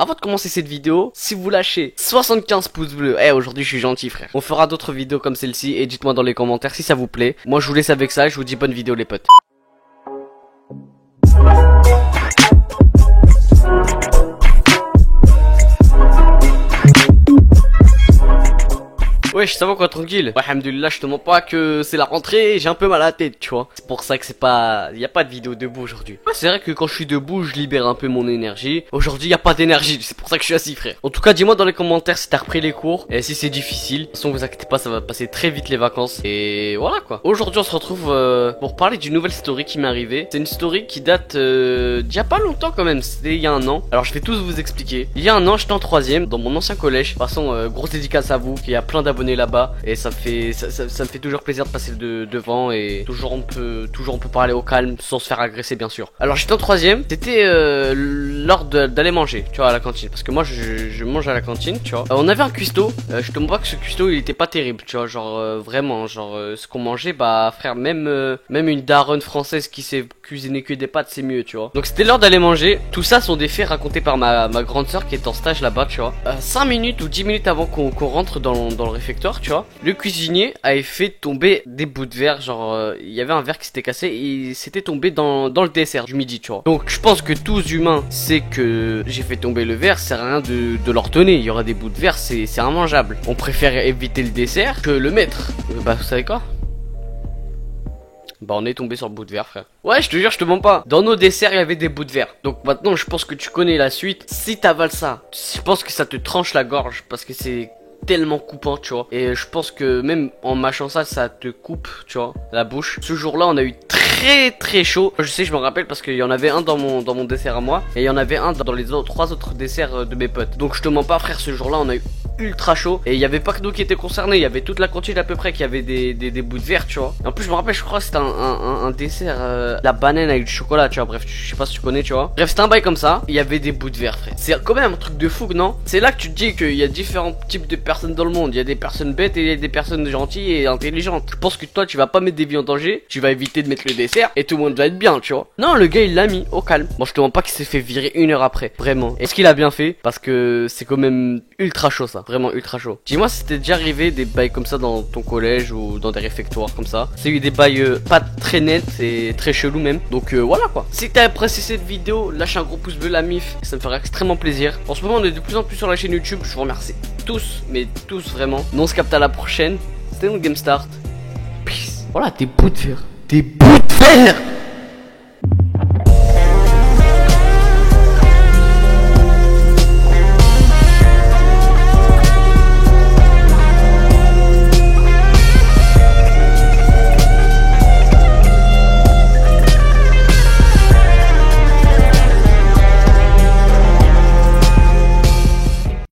Avant de commencer cette vidéo, si vous lâchez 75 pouces bleus, aujourd'hui je suis gentil frère. On fera d'autres vidéos comme celle-ci et dites-moi dans les commentaires si ça vous plaît. Moi je vous laisse avec ça et je vous dis bonne vidéo les potes. Wesh, ça va quoi, tranquille? Ouais, alhamdoulilah, je te mens pas que c'est la rentrée et j'ai un peu mal à la tête, tu vois. C'est pour ça que y a pas de vidéo debout aujourd'hui. Ouais, c'est vrai que quand je suis debout, je libère un peu mon énergie. Aujourd'hui, y a pas d'énergie, c'est pour ça que je suis assis, frère. En tout cas, dis-moi dans les commentaires si t'as repris les cours et si c'est difficile. De toute façon, vous inquiétez pas, ça va passer très vite les vacances. Et voilà quoi. Aujourd'hui, on se retrouve pour parler d'une nouvelle story qui m'est arrivée. C'est une story qui date d'il y a pas longtemps quand même, c'était il y a un an. Alors, je vais tous vous expliquer. Il y a un an, j'étais en 3ème dans mon ancien collège. De toute façon, grosse dédicace à vous, qui a plein d'abonnés là-bas et ça me fait toujours plaisir de passer devant et toujours on peut parler au calme sans se faire agresser bien sûr. Alors j'étais en 3ème, c'était l'heure d'aller manger, tu vois, à la cantine parce que moi je mange à la cantine, tu vois. On avait un cuistot, je te montre pas que ce cuistot il était pas terrible, tu vois, genre vraiment genre ce qu'on mangeait, bah frère, même une daronne française qui sait cuisiner que des pâtes c'est mieux, tu vois. Donc c'était l'heure d'aller manger. Tout ça sont des faits racontés par ma grande soeur qui est en stage là-bas, tu vois. 5 minutes ou 10 minutes avant qu'on rentre dans le réfectoire, tu vois, le cuisinier avait fait tomber des bouts de verre, genre il y avait un verre qui s'était cassé et c'était tombé dans le dessert du midi, tu vois. Donc je pense que tous humains c'est que j'ai fait tomber le verre, c'est rien de leur donner, il y aura des bouts de verre, c'est immangeable. On préfère éviter le dessert que le mettre. Bah vous savez quoi? Bah on est tombé sur le bout de verre, frère. Ouais, je te jure, je te mens pas. Dans nos desserts, il y avait des bouts de verre. Donc maintenant, je pense que tu connais la suite. Si t'avales ça, je pense que ça te tranche la gorge parce que c'est tellement coupant, tu vois. Et je pense que même en mâchant ça, ça te coupe, tu vois, la bouche. Ce jour-là, on a eu très chaud. Je sais, je me rappelle parce qu'il y en avait un dans mon dessert à moi et il y en avait un dans les trois autres desserts de mes potes. Donc je te mens pas, frère, ce jour-là, on a eu ultra chaud et il y avait pas que nous qui étaient concernés, il y avait toute la cantine à peu près qui avait des bouts de verre, tu vois. Et en plus je me rappelle, je crois que c'était un dessert la banane avec du chocolat, tu vois. Bref, je sais pas si tu connais, tu vois. Bref, c'était un bail comme ça, il y avait des bouts de verre, frère. C'est quand même un truc de fou, non? C'est là que tu te dis qu'il y a différents types de personnes dans le monde. Il y a des personnes bêtes et il y a des personnes gentilles et intelligentes. Je pense que toi tu vas pas mettre des vies en danger, tu vas éviter de mettre le dessert et tout le monde va être bien, tu vois. Non, le gars il l'a mis au calme. Bon, je te mens pas qu'il s'est fait virer 1 heure après, vraiment. Est-ce qu'il a bien fait? Parce que c'est quand même ultra chaud, ça, vraiment ultra chaud. Dis-moi si t'es déjà arrivé des bails comme ça dans ton collège ou dans des réfectoires comme ça. C'est eu des bails pas très nets et très chelous même. Donc voilà quoi. Si t'as apprécié cette vidéo, lâche un gros pouce bleu la mif, ça me ferait extrêmement plaisir. En ce moment on est de plus en plus sur la chaîne YouTube, je vous remercie tous, mais tous vraiment. Nous on se capte à la prochaine. C'était une Game Start. Peace. Voilà, des bouts de verre. Des bouts de verre.